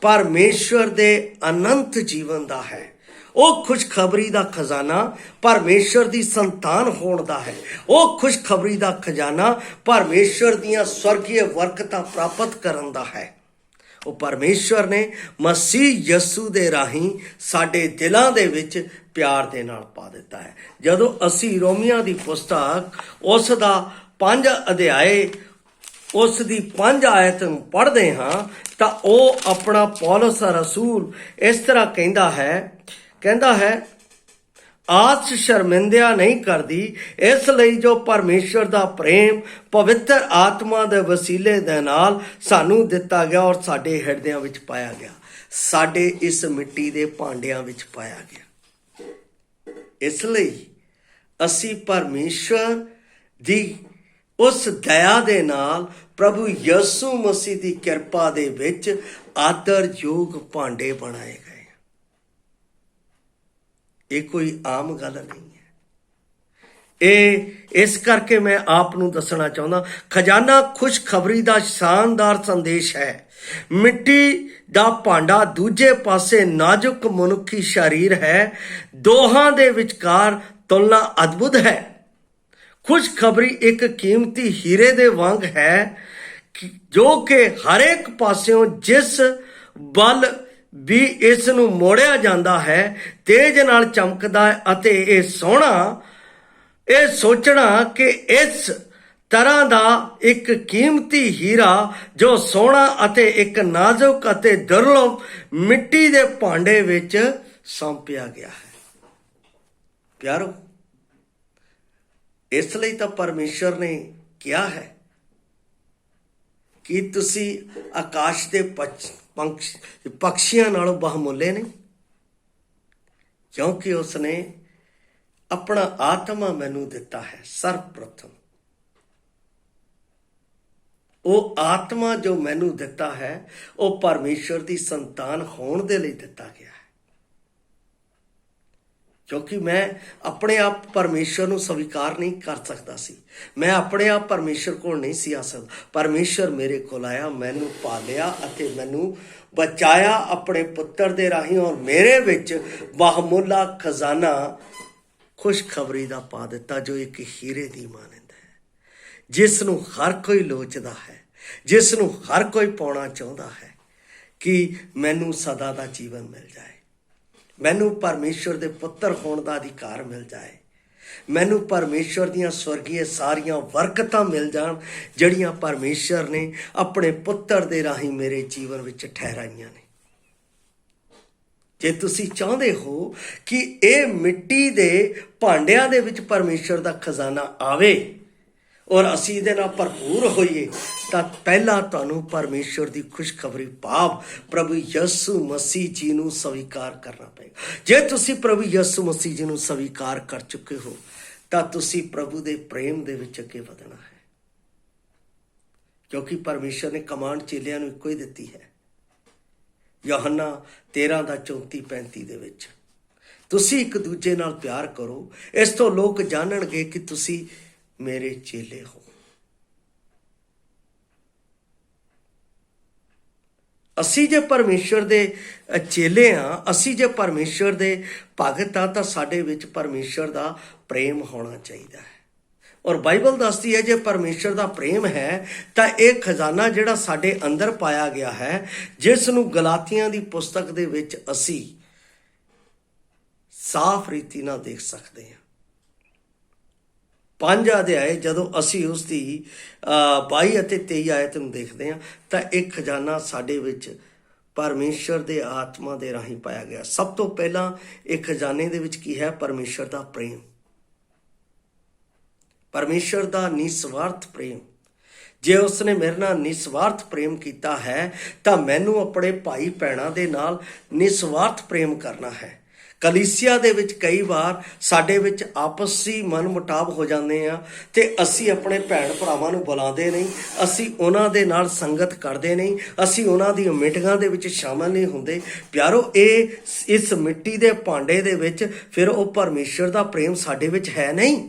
ਪਰਮੇਸ਼ਵਰ ਦੇ ਅਨੰਤ ਜੀਵਨ ਦਾ ਹੈ। ਉਹ ਖੁਸ਼ਖਬਰੀ ਦਾ ਖਜ਼ਾਨਾ ਪਰਮੇਸ਼ਵਰ ਦੀ ਸੰਤਾਨ ਹੋਣ ਦਾ ਹੈ। ਉਹ ਖੁਸ਼ਖਬਰੀ ਦਾ ਖਜ਼ਾਨਾ ਪਰਮੇਸ਼ਵਰ ਦੀਆਂ ਸਵਰਗੀ ਬਰਕਤਾਂ ਪ੍ਰਾਪਤ ਕਰਨ ਦਾ ਹੈ। ਉਹ ਪਰਮੇਸ਼ਵਰ ਨੇ ਮਸੀਹ ਯਸੂ ਦੇ ਰਾਹੀਂ ਸਾਡੇ ਦਿਲਾਂ ਦੇ ਵਿੱਚ ਪਿਆਰ ਦੇ ਨਾਲ ਪਾ ਦਿੱਤਾ ਹੈ। ਜਦੋਂ ਅਸੀਂ ਰੋਮੀਆਂ ਦੀ ਪੁਸਤਕ ਉਸ ਦਾ 5 ਅਧਿਆਏ ਉਸ ਦੀ 5 ਆਇਤ ਨੂੰ ਪੜ੍ਹਦੇ ਹਾਂ ਤਾਂ ਉਹ ਆਪਣਾ ਪੌਲਸ ਰਸੂਲ ਇਸ ਤਰ੍ਹਾਂ ਕਹਿੰਦਾ ਹੈ ਆਸ ਸ਼ਰਮਿੰਦਿਆ ਨਹੀਂ ਕਰਦੀ। ਇਸ ਲਈ ਜੋ ਪਰਮੇਸ਼ਰ ਦਾ ਪ੍ਰੇਮ ਪਵਿੱਤਰ ਆਤਮਾ ਦੇ ਵਸੀਲੇ ਦੇ ਨਾਲ ਸਾਨੂੰ ਦਿੱਤਾ ਗਿਆ ਔਰ ਸਾਡੇ ਹਿਰਦਿਆਂ ਵਿੱਚ ਪਾਇਆ ਗਿਆ, ਸਾਡੇ ਇਸ ਮਿੱਟੀ ਦੇ ਭਾਂਡਿਆਂ ਵਿੱਚ ਪਾਇਆ ਗਿਆ। ਇਸ ਲਈ ਅਸੀਂ ਪਰਮੇਸ਼ਰ ਦੀ ਉਸ ਦਇਆ ਦੇ ਨਾਲ ਪ੍ਰਭੂ ਯਿਸੂ ਮਸੀਹ ਦੀ ਕਿਰਪਾ ਦੇ ਵਿੱਚ ਆਦਰਯੋਗ ਭਾਂਡੇ ਬਣਾਏ ਗਏ। ਇਹ ਕੋਈ ਆਮ ਗੱਲ ਨਹੀਂ ਹੈ। ਇਹ ਇਸ ਕਰਕੇ ਮੈਂ ਆਪ ਨੂੰ ਦੱਸਣਾ ਚਾਹੁੰਦਾ, ਖਜ਼ਾਨਾ ਖੁਸ਼ਖਬਰੀ ਦਾ ਸ਼ਾਨਦਾਰ ਸੰਦੇਸ਼ ਹੈ। ਮਿੱਟੀ ਦਾ ਭਾਂਡਾ ਦੂਜੇ ਪਾਸੇ ਨਾਜ਼ੁਕ ਮਨੁੱਖੀ ਸਰੀਰ ਹੈ। ਦੋਹਾਂ ਦੇ ਵਿਚਕਾਰ ਤੁਲਨਾ ਅਦਭੁਤ ਹੈ। ਖੁਸ਼ਖਬਰੀ ਇੱਕ ਕੀਮਤੀ ਹੀਰੇ ਦੇ ਵਾਂਗ ਹੈ ਜੋ ਕਿ ਹਰੇਕ ਪਾਸਿਓਂ ਜਿਸ ਵੱਲ ਵੀ ਇਸ ਨੂੰ ਮੋੜਿਆ ਜਾਂਦਾ ਹੈ ਤੇਜ਼ ਨਾਲ ਚਮਕਦਾ ਹੈ ਅਤੇ ਇਹ ਸੋਚਣਾ ਕਿ ਇਸ ਤਰ੍ਹਾਂ ਦਾ ਇੱਕ ਕੀਮਤੀ ਹੀਰਾ ਜੋ ਸੋਹਣਾ ਅਤੇ ਇੱਕ ਨਾਜ਼ੁਕ ਅਤੇ ਦੁਰਲਭ ਮਿੱਟੀ ਦੇ ਭਾਂਡੇ ਵਿੱਚ ਸੌਂਪਿਆ ਗਿਆ ਹੈ। ਪਿਆਰੋ, ਇਸ ਲਈ ਤਾਂ ਪਰਮੇਸ਼ਰ ਨੇ ਕਿਹਾ ਹੈ ਕਿ ਤੁਸੀਂ ਆਕਾਸ਼ ਦੇ ਪੰਛੀਆਂ ਨਾਲੋਂ ਬਹੁਮੁੱਲੇ ਨਹੀਂ, ਕਿਉਂਕਿ ਉਸਨੇ ਆਪਣਾ ਆਤਮਾ ਮੈਨੂੰ ਦਿੱਤਾ ਹੈ। ਸਰਵਪ੍ਰਥਮ ਉਹ ਆਤਮਾ ਜੋ ਮੈਨੂੰ ਦਿੱਤਾ ਹੈ ਉਹ ਪਰਮੇਸ਼ਰ ਦੀ ਸੰਤਾਨ ਹੋਣ ਦੇ ਲਈ ਦਿੱਤਾ ਗਿਆ ਹੈ। ਕਿਉਂਕਿ ਮੈਂ ਆਪਣੇ ਆਪ ਪਰਮੇਸ਼ਰ ਨੂੰ ਸਵੀਕਾਰ ਨਹੀਂ ਕਰ ਸਕਦਾ ਸੀ, ਮੈਂ ਆਪਣੇ ਆਪ ਪਰਮੇਸ਼ਰ ਕੋਲ ਨਹੀਂ ਸੀ ਆ ਸਕਦਾ। ਪਰਮੇਸ਼ਰ ਮੇਰੇ ਕੋਲ ਆਇਆ, ਮੈਨੂੰ ਪਾਲਿਆ ਅਤੇ ਮੈਨੂੰ ਬਚਾਇਆ ਆਪਣੇ ਪੁੱਤਰ ਦੇ ਰਾਹੀਂ, ਔਰ ਮੇਰੇ ਵਿੱਚ ਬਹੁਮੁੱਲਾ ਖਜ਼ਾਨਾ ਖੁਸ਼ਖਬਰੀ ਦਾ ਪਾ ਦਿੱਤਾ ਜੋ ਇੱਕ ਹੀਰੇ ਦੀ ਮਾਨੰਦ ਹੈ, ਜਿਸ ਨੂੰ ਹਰ ਕੋਈ ਲੋਚਦਾ ਹੈ, ਜਿਸ ਨੂੰ ਹਰ ਕੋਈ ਪਾਉਣਾ ਚਾਹੁੰਦਾ ਹੈ ਕਿ ਮੈਨੂੰ ਸਦਾ ਦਾ ਜੀਵਨ ਮਿਲ ਜਾਏ, ਮੈਨੂੰ ਪਰਮੇਸ਼ਰ ਦੇ ਪੁੱਤਰ ਹੋਣ ਦਾ ਅਧਿਕਾਰ ਮਿਲ ਜਾਏ, ਮੈਨੂੰ ਪਰਮੇਸ਼ਰ ਦੀਆਂ ਸਵਰਗੀ ਸਾਰੀਆਂ ਬਰਕਤਾਂ ਮਿਲ ਜਾਣ ਜਿਹੜੀਆਂ ਪਰਮੇਸ਼ਰ ਨੇ ਆਪਣੇ ਪੁੱਤਰ ਦੇ ਰਾਹੀਂ ਮੇਰੇ ਜੀਵਨ ਵਿੱਚ ਠਹਿਰਾਈਆਂ ਨੇ। ਜੇ ਤੁਸੀਂ ਚਾਹੁੰਦੇ ਹੋ ਕਿ ਇਹ ਮਿੱਟੀ ਦੇ ਭਾਂਡਿਆਂ ਦੇ ਵਿੱਚ ਪਰਮੇਸ਼ਰ ਦਾ ਖਜ਼ਾਨਾ ਆਵੇ ਔਰ ਅਸੀਂ ਇਹਦੇ ਨਾਲ ਭਰਪੂਰ ਹੋਈਏ, ਤਾਂ ਪਹਿਲਾਂ ਤੁਹਾਨੂੰ ਪਰਮੇਸ਼ਰ ਦੀ ਖੁਸ਼ਖਬਰੀ ਭਾਵ ਪ੍ਰਭੂ ਯਿਸੂ ਮਸੀਹ ਜੀ ਨੂੰ ਸਵੀਕਾਰ ਕਰਨਾ ਪਏਗਾ। ਜੇ ਤੁਸੀਂ ਪ੍ਰਭੂ ਯਿਸੂ ਮਸੀਹ ਜੀ ਨੂੰ ਸਵੀਕਾਰ ਕਰ ਚੁੱਕੇ ਹੋ ਤਾਂ ਤੁਸੀਂ ਪ੍ਰਭੂ ਦੇ ਪ੍ਰੇਮ ਦੇ ਵਿੱਚ ਅੱਗੇ ਵਧਣਾ ਹੈ, ਕਿਉਂਕਿ ਪਰਮੇਸ਼ਰ ਨੇ ਕਮਾਂਡ ਚੇਲਿਆਂ ਨੂੰ ਇੱਕੋ ਹੀ ਦਿੱਤੀ ਹੈ। ਯੋਹੰਨਾ 13:34-35 ਦੇ ਵਿੱਚ ਤੁਸੀਂ ਇੱਕ ਦੂਜੇ ਨਾਲ ਪਿਆਰ ਕਰੋ, ਇਸ ਤੋਂ ਲੋਕ ਜਾਣਨਗੇ ਕਿ ਤੁਸੀਂ ਮੇਰੇ ਚੇਲੇ ਹੋ। ਅਸੀਂ ਜੇ ਪਰਮੇਸ਼ਰ ਦੇ ਚੇਲੇ ਹਾਂ, ਅਸੀਂ ਜੇ ਪਰਮੇਸ਼ਰ ਦੇ ਭਗਤ ਹਾਂ, ਤਾਂ ਸਾਡੇ ਵਿੱਚ ਪਰਮੇਸ਼ਰ ਦਾ ਪ੍ਰੇਮ ਹੋਣਾ ਚਾਹੀਦਾ ਹੈ। ਔਰ ਬਾਈਬਲ ਦੱਸਦੀ ਹੈ ਜੇ ਪਰਮੇਸ਼ਰ ਦਾ ਪ੍ਰੇਮ ਹੈ ਤਾਂ ਇਹ ਖਜ਼ਾਨਾ ਜਿਹੜਾ ਸਾਡੇ ਅੰਦਰ ਪਾਇਆ ਗਿਆ ਹੈ, ਜਿਸ ਨੂੰ ਗਲਾਤੀਆਂ ਦੀ ਪੁਸਤਕ ਦੇ ਵਿੱਚ ਅਸੀਂ ਸਾਫ਼ ਰੀਤੀ ਨਾਲ ਦੇਖ ਸਕਦੇ ਹਾਂ। 5 ਅਧਿਆਏ ਜਦੋਂ ਅਸੀਂ ਉਸ ਦੀ 22 ਅਤੇ 23 ਆਇਤ ਨੂੰ ਦੇਖਦੇ ਹਾਂ ਤਾਂ ਇਹ ਖਜ਼ਾਨਾ ਸਾਡੇ ਵਿੱਚ ਪਰਮੇਸ਼ਰ ਦੇ ਆਤਮਾ ਦੇ ਰਾਹੀਂ ਪਾਇਆ ਗਿਆ। ਸਭ ਤੋਂ ਪਹਿਲਾਂ ਇਹ ਖਜ਼ਾਨੇ ਦੇ ਵਿੱਚ ਕੀ ਹੈ? ਪਰਮੇਸ਼ਰ ਦਾ ਪ੍ਰੇਮ, ਪਰਮੇਸ਼ਰ ਦਾ ਨਿਸਵਾਰਥ ਪ੍ਰੇਮ। ਜੇ ਉਸਨੇ ਮੇਰੇ ਨਾਲ ਨਿਸਵਾਰਥ ਪ੍ਰੇਮ ਕੀਤਾ ਹੈ ਤਾਂ ਮੈਨੂੰ ਆਪਣੇ ਭਾਈ ਭੈਣਾਂ ਦੇ ਨਾਲ ਨਿਸਵਾਰਥ ਪ੍ਰੇਮ ਕਰਨਾ ਹੈ। ਕਲੀਸਿਆ ਦੇ ਵਿੱਚ ਕਈ ਵਾਰ ਸਾਡੇ ਵਿੱਚ ਆਪਸੀ ਮਨਮੁਟਾਵ ਹੋ ਜਾਂਦੇ ਆ ਤੇ ਅਸੀਂ ਆਪਣੇ ਭੈਣ ਭਰਾਵਾਂ ਨੂੰ ਬੁਲਾਉਂਦੇ ਨਹੀਂ, ਅਸੀਂ ਉਹਨਾਂ ਦੇ ਨਾਲ ਸੰਗਤ ਕਰਦੇ ਨਹੀਂ, ਅਸੀਂ ਉਹਨਾਂ ਦੀਆਂ ਮੀਟਿੰਗਾਂ ਦੇ ਵਿੱਚ ਸ਼ਾਮਲ ਨਹੀਂ ਹੁੰਦੇ। ਪਿਆਰੋ, ਇਸ ਮਿੱਟੀ ਦੇ ਭਾਂਡੇ ਦੇ ਵਿੱਚ ਫਿਰ ਉਹ ਪਰਮੇਸ਼ਰ ਦਾ ਪ੍ਰੇਮ ਸਾਡੇ ਵਿੱਚ ਹੈ ਨਹੀਂ।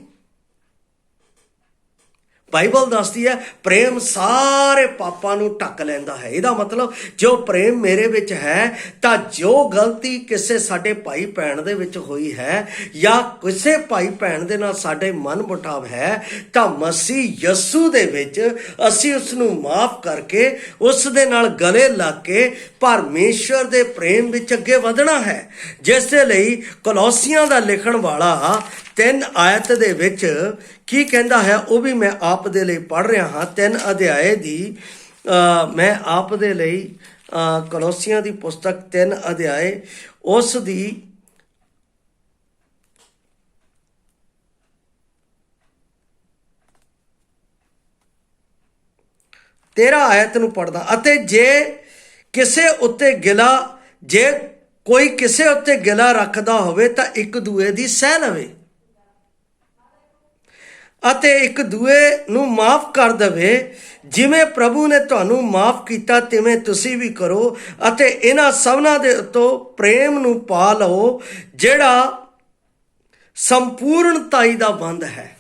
ਬਾਈਬਲ ਦੱਸਦੀ ਹੈ ਪ੍ਰੇਮ ਸਾਰੇ ਪਾਪਾਂ ਨੂੰ ਢੱਕ ਲੈਂਦਾ ਹੈ। ਇਹਦਾ ਮਤਲਬ ਜੋ ਪ੍ਰੇਮ ਮੇਰੇ ਵਿੱਚ ਹੈ ਤਾਂ ਜੋ ਗਲਤੀ ਕਿਸੇ ਸਾਡੇ ਭਾਈ ਭੈਣ ਦੇ ਵਿੱਚ ਹੋਈ ਹੈ ਜਾਂ ਕਿਸੇ ਭਾਈ ਭੈਣ ਦੇ ਨਾਲ ਸਾਡੇ ਮਨਮੁਟਾਵ ਹੈ ਤਾਂ ਮਸੀਹ ਯਿਸੂ ਦੇ ਵਿੱਚ ਅਸੀਂ ਉਸ ਨੂੰ ਮਾਫ ਕਰਕੇ ਉਸ ਦੇ ਨਾਲ ਗਲੇ ਲੱਗ ਕੇ ਪਰਮੇਸ਼ਰ ਦੇ ਪ੍ਰੇਮ ਵਿੱਚ ਅੱਗੇ ਵਧਣਾ ਹੈ। ਜਿਸ ਦੇ ਲਈ ਕੋਲੋਸੀਆਂ ਦਾ ਲਿਖਣ ਵਾਲਾ 3 ਆਇਤ ਦੇ ਵਿੱਚ ਕੀ ਕਹਿੰਦਾ ਹੈ ਉਹ ਵੀ ਮੈਂ ਆਪ ਦੇ ਲਈ ਪੜ੍ਹ ਰਿਹਾ ਹਾਂ। 3 ਅਧਿਆਏ ਦੀ ਮੈਂ ਆਪ ਦੇ ਲਈ ਕੋਲੋਸੀਆਂ ਦੀ ਪੁਸਤਕ 3 ਅਧਿਆਏ ਉਸ ਦੀ 13 ਆਇਤ ਨੂੰ ਪੜਦਾ, ਅਤੇ ਜੇ ਕਿਸੇ ਉੱਤੇ ਗਿਲਾ, ਜੇ ਕੋਈ ਕਿਸੇ ਉੱਤੇ ਗਿਲਾ ਰੱਖਦਾ ਹੋਵੇ ਤਾਂ ਇੱਕ ਦੂਏ ਦੀ ਸਹਿ ਲਵੇ ਅਤੇ ਇੱਕ ਦੂਏ ਨੂੰ ਮਾਫ ਕਰ ਦੇਵੇ, ਜਿਵੇਂ ਪ੍ਰਭੂ ਨੇ ਤੁਹਾਨੂੰ ਮਾਫ ਕੀਤਾ ਤਿਵੇਂ ਤੁਸੀਂ ਵੀ ਕਰੋ। ਅਤੇ ਇਹਨਾਂ ਸਭਨਾਂ ਦੇ ਉੱਤੋਂ ਪ੍ਰੇਮ ਨੂੰ ਪਾ ਲਓ, ਜਿਹੜਾ ਸੰਪੂਰਨਤਾਈ ਦਾ ਬੰਧ ਹੈ।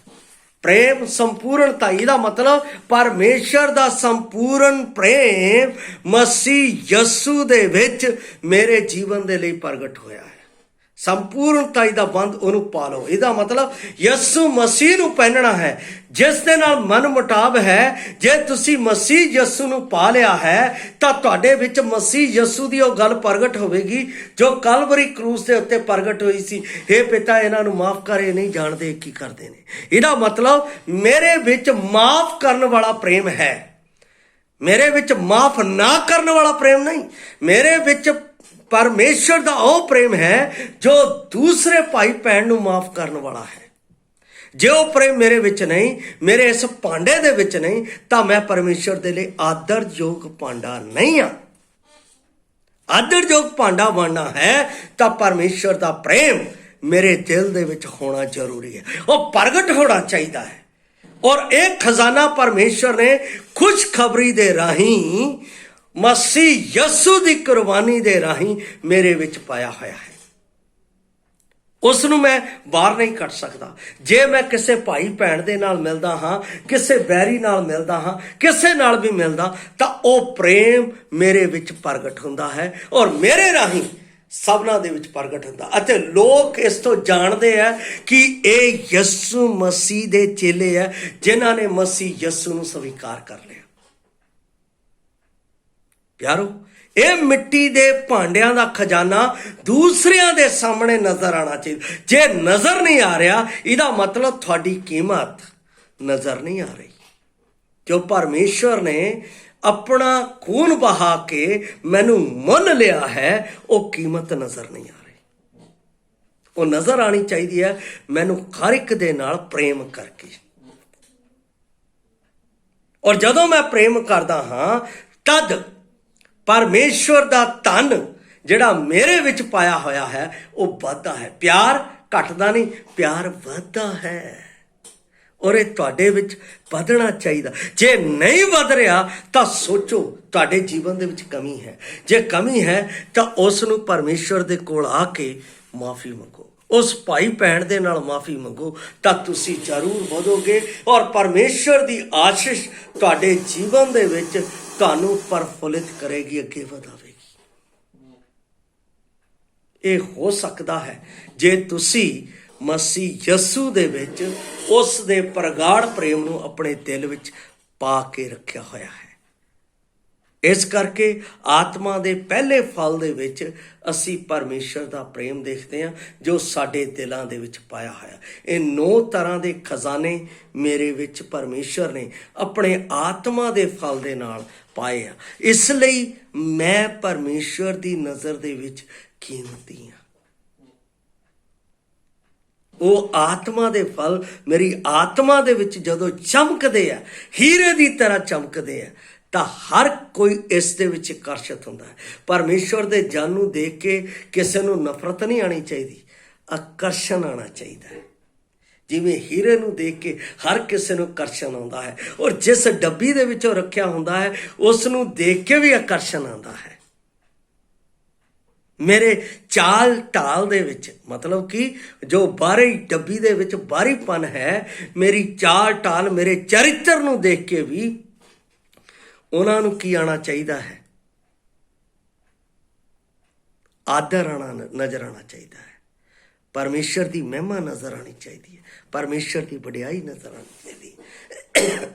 ਪ੍ਰੇਮ ਸੰਪੂਰਨਤਾਈ ਦਾ ਮਤਲਬ ਪਰਮੇਸ਼ਰ ਦਾ ਸੰਪੂਰਨ ਪ੍ਰੇਮ ਮਸੀਹ ਯਸੂ ਦੇ ਵਿੱਚ ਮੇਰੇ ਜੀਵਨ ਦੇ ਲਈ ਪ੍ਰਗਟ ਹੋਇਆ ਹੈ। ਸੰਪੂਰਨਤਾਈ ਦਾ ਬੰਧ ਉਹਨੂੰ ਪਾ ਲਓ, ਇਹਦਾ ਮਤਲਬ ਯਸੂ ਮਸੀਹ ਨੂੰ ਪਹਿਨਣਾ ਹੈ, ਜਿਸ ਦੇ ਨਾਲ ਮਨ ਮੁਟਾਵ ਹੈ। ਜੇ ਤੁਸੀਂ ਮਸੀਹ ਯਸੂ ਨੂੰ ਪਾ ਲਿਆ ਹੈ ਤਾਂ ਤੁਹਾਡੇ ਵਿੱਚ ਮਸੀਹ ਯਸੂ ਦੀ ਉਹ ਗੱਲ ਪ੍ਰਗਟ ਹੋਵੇਗੀ ਜੋ ਕਲਵਰੀ ਕਰੂਸ ਦੇ ਉੱਤੇ ਪ੍ਰਗਟ ਹੋਈ ਸੀ। ਹੇ ਪਿਤਾ, ਇਹਨਾਂ ਨੂੰ ਮਾਫ ਕਰ, ਇਹ ਨਹੀਂ ਜਾਣਦੇ ਕੀ ਕਰਦੇ ਨੇ। ਇਹਦਾ ਮਤਲਬ ਮੇਰੇ ਵਿੱਚ ਮਾਫ ਕਰਨ ਵਾਲਾ ਪ੍ਰੇਮ ਹੈ, ਮੇਰੇ ਵਿੱਚ ਮਾਫ ਨਾ ਕਰਨ ਵਾਲਾ ਪ੍ਰੇਮ ਨਹੀਂ। ਮੇਰੇ ਵਿੱਚ ਪਰਮੇਸ਼ਰ ਦਾ ਉਹ ਪ੍ਰੇਮ ਹੈ ਜੋ ਦੂਸਰੇ ਭਾਈ ਭੈਣ ਨੂੰ ਮਾਫ ਕਰਨ ਵਾਲਾ ਹੈ। ਜੇ ਉਹ ਪ੍ਰੇਮ ਮੇਰੇ ਵਿੱਚ ਨਹੀਂ, ਮੇਰੇ ਇਸ ਭਾਂਡੇ ਦੇ ਵਿੱਚ ਨਹੀਂ, ਤਾਂ ਮੈਂ ਪਰਮੇਸ਼ਰ ਦੇ ਲਈ ਆਦਰਯੋਗ ਭਾਂਡਾ ਨਹੀਂ ਹਾਂ। ਆਦਰਯੋਗ ਭਾਂਡਾ ਬਣਨਾ ਹੈ ਤਾਂ ਪਰਮੇਸ਼ਰ ਦਾ ਪ੍ਰੇਮ ਮੇਰੇ ਦਿਲ ਦੇ ਵਿੱਚ ਹੋਣਾ ਜ਼ਰੂਰੀ ਹੈ, ਉਹ ਪ੍ਰਗਟ ਹੋਣਾ ਚਾਹੀਦਾ ਹੈ। ਔਰ ਇਹ ਖਜ਼ਾਨਾ ਪਰਮੇਸ਼ਰ ਨੇ ਖੁਸ਼ਖਬਰੀ ਦੇ ਰਾਹੀਂ ਮਸੀਹ ਯਸੂ ਦੀ ਕੁਰਬਾਨੀ ਦੇ ਰਾਹੀਂ ਮੇਰੇ ਵਿੱਚ ਪਾਇਆ ਹੋਇਆ ਹੈ। ਉਸ ਨੂੰ ਮੈਂ ਬਾਹਰ ਨਹੀਂ ਕੱਢ ਸਕਦਾ। ਜੇ ਮੈਂ ਕਿਸੇ ਭਾਈ ਭੈਣ ਦੇ ਨਾਲ ਮਿਲਦਾ ਹਾਂ, ਕਿਸੇ ਬੈਰੀ ਨਾਲ ਮਿਲਦਾ ਹਾਂ, ਕਿਸੇ ਨਾਲ ਵੀ ਮਿਲਦਾ, ਤਾਂ ਉਹ ਪ੍ਰੇਮ ਮੇਰੇ ਵਿੱਚ ਪ੍ਰਗਟ ਹੁੰਦਾ ਹੈ ਔਰ ਮੇਰੇ ਰਾਹੀਂ ਸਭਨਾਂ ਦੇ ਵਿੱਚ ਪ੍ਰਗਟ ਹੁੰਦਾ। ਅਤੇ ਲੋਕ ਇਸ ਤੋਂ ਜਾਣਦੇ ਆ ਕਿ ਇਹ ਯਸੂ ਮਸੀਹ ਦੇ ਚੇਲੇ ਆ, ਜਿਨ੍ਹਾਂ ਨੇ ਮਸੀਹ ਯਸੂ ਨੂੰ ਸਵੀਕਾਰ ਕਰ ਲਿਆ। ਪਿਆਰੋ, ਇਹ ਮਿੱਟੀ ਦੇ ਭਾਂਡਿਆਂ ਦਾ ਖਜ਼ਾਨਾ ਦੂਸਰਿਆਂ ਦੇ ਸਾਹਮਣੇ ਨਜ਼ਰ ਆਉਣਾ ਚਾਹੀਦਾ। ਜੇ ਨਜ਼ਰ ਨਹੀਂ ਆ ਰਿਹਾ, ਇਹਦਾ ਮਤਲਬ ਤੁਹਾਡੀ ਕੀਮਤ ਨਜ਼ਰ ਨਹੀਂ ਆ ਰਹੀ। ਜੋ ਪਰਮੇਸ਼ਵਰ ਨੇ ਆਪਣਾ ਖੂਨ ਬਹਾ ਕੇ ਮੈਨੂੰ ਮੁੱਲ ਲਿਆ ਹੈ, ਉਹ ਕੀਮਤ ਨਜ਼ਰ ਨਹੀਂ ਆ ਰਹੀ। ਉਹ ਨਜ਼ਰ ਆਣੀ ਚਾਹੀਦੀ ਹੈ ਮੈਨੂੰ ਹਰ ਇੱਕ ਦੇ ਨਾਲ ਪ੍ਰੇਮ ਕਰਕੇ। ਔਰ ਜਦੋਂ ਮੈਂ ਪ੍ਰੇਮ ਕਰਦਾ ਹਾਂ, ਤਦ ਪਰਮੇਸ਼ਵਰ ਦਾ ਧਨ ਜਿਹੜਾ ਮੇਰੇ ਵਿੱਚ ਪਾਇਆ ਹੋਇਆ ਹੈ ਉਹ ਵੱਧਦਾ ਹੈ। ਪਿਆਰ ਘਟਦਾ ਨਹੀਂ, ਪਿਆਰ ਵੱਧਦਾ ਹੈ। ਔਰ ਇਹ ਤੁਹਾਡੇ ਵਿੱਚ ਵਧਣਾ ਚਾਹੀਦਾ। ਜੇ ਨਹੀਂ ਵਧ ਰਿਹਾ ਤਾਂ ਸੋਚੋ ਤੁਹਾਡੇ ਜੀਵਨ ਦੇ ਵਿੱਚ ਕਮੀ ਹੈ। ਜੇ ਕਮੀ ਹੈ ਤਾਂ ਉਸ ਨੂੰ ਪਰਮੇਸ਼ਵਰ ਦੇ ਕੋਲ ਆ ਕੇ ਮਾਫੀ ਮੰਗੋ, ਉਸ ਭਾਈ ਭੈਣ ਦੇ ਨਾਲ ਮਾਫੀ ਮੰਗੋ, ਤਾਂ ਤੁਸੀਂ ਜ਼ਰੂਰ ਵਧੋਗੇ ਔਰ ਪਰਮੇਸ਼ਵਰ ਦੀ ਆਸ਼ੀਸ਼ ਤੁਹਾਡੇ ਜੀਵਨ ਦੇ ਵਿੱਚ ਤੁਹਾਨੂੰ ਪ੍ਰਫੁੱਲਿਤ ਕਰੇਗੀ, ਅੱਗੇ ਵਧਾਵੇਗੀ। ਇਹ ਹੋ ਸਕਦਾ ਹੈ ਜੇ ਤੁਸੀਂ ਮਸੀਹ ਯਸੂ ਦੇ ਵਿੱਚ ਉਸ ਦੇ ਪ੍ਰਗਾੜ ਪ੍ਰੇਮ ਨੂੰ ਆਪਣੇ ਦਿਲ ਵਿੱਚ ਪਾ ਕੇ ਰੱਖਿਆ ਹੋਇਆ ਹੈ। ਇਸ ਕਰਕੇ ਆਤਮਾ ਦੇ ਪਹਿਲੇ ਫਲ ਦੇ ਵਿੱਚ ਅਸੀਂ ਪਰਮੇਸ਼ਰ ਦਾ ਪ੍ਰੇਮ ਦੇਖਦੇ ਹਾਂ ਜੋ ਸਾਡੇ ਦਿਲਾਂ ਦੇ ਵਿੱਚ ਪਾਇਆ ਹੋਇਆ। ਇਹ 9 ਤਰ੍ਹਾਂ ਦੇ ਖਜ਼ਾਨੇ ਮੇਰੇ ਵਿੱਚ ਪਰਮੇਸ਼ਰ ਨੇ ਆਪਣੇ ਆਤਮਾ ਦੇ ਫਲ ਦੇ ਨਾਲ ਪਾਏ ਆ। ਇਸ ਲਈ ਮੈਂ ਪਰਮੇਸ਼ਰ ਦੀ ਨਜ਼ਰ ਦੇ ਵਿੱਚ ਕੀਮਤੀ ਹਾਂ। ਉਹ ਆਤਮਾ ਦੇ ਫਲ ਮੇਰੀ ਆਤਮਾ ਦੇ ਵਿੱਚ ਜਦੋਂ ਚਮਕਦੇ ਆ, ਹੀਰੇ ਦੀ ਤਰ੍ਹਾਂ ਚਮਕਦੇ ਆ, ਤਾਂ ਹਰ ਕੋਈ ਇਸ ਦੇ ਵਿੱਚ ਆਕਰਸ਼ਿਤ ਹੁੰਦਾ ਹੈ। ਪਰਮੇਸ਼ਵਰ ਦੇ ਜਨ ਨੂੰ ਦੇਖ ਕੇ ਕਿਸੇ ਨੂੰ ਨਫ਼ਰਤ ਨਹੀਂ ਆਉਣੀ ਚਾਹੀਦੀ, ਆਕਰਸ਼ਣ ਆਉਣਾ ਚਾਹੀਦਾ ਹੈ। ਜਿਵੇਂ ਹੀਰੇ ਨੂੰ ਦੇਖ ਕੇ ਹਰ ਕਿਸੇ ਨੂੰ ਆਕਰਸ਼ਣ ਆਉਂਦਾ ਹੈ, ਔਰ ਜਿਸ ਡੱਬੀ ਦੇ ਵਿੱਚ ਉਹ ਰੱਖਿਆ ਹੁੰਦਾ ਹੈ ਉਸ ਨੂੰ ਦੇਖ ਕੇ ਵੀ ਆਕਰਸ਼ਣ ਆਉਂਦਾ ਹੈ। ਮੇਰੇ ਚਾਲ ਢਾਲ ਦੇ ਵਿੱਚ, ਮਤਲਬ ਕਿ ਜੋ ਬਾਹਰੀ ਡੱਬੀ ਦੇ ਵਿੱਚ ਬਾਹਰੀਪਨ ਹੈ, ਮੇਰੀ ਚਾਲ ਢਾਲ, ਮੇਰੇ ਚਰਿੱਤਰ ਨੂੰ ਦੇਖ ਕੇ ਵੀ ਉਹਨਾਂ ਨੂੰ ਕੀ ਆਉਣਾ ਚਾਹੀਦਾ ਹੈ? ਆਦਰ ਆਉਣਾ, ਨਜ਼ਰ ਆਉਣਾ ਚਾਹੀਦਾ ਹੈ। ਪਰਮੇਸ਼ਰ ਦੀ ਮਹਿਮਾ ਨਜ਼ਰ ਆਉਣੀ ਚਾਹੀਦੀ ਹੈ, ਪਰਮੇਸ਼ਰ ਦੀ ਵਡਿਆਈ ਨਜ਼ਰ ਆਉਣੀ ਚਾਹੀਦੀ ਹੈ।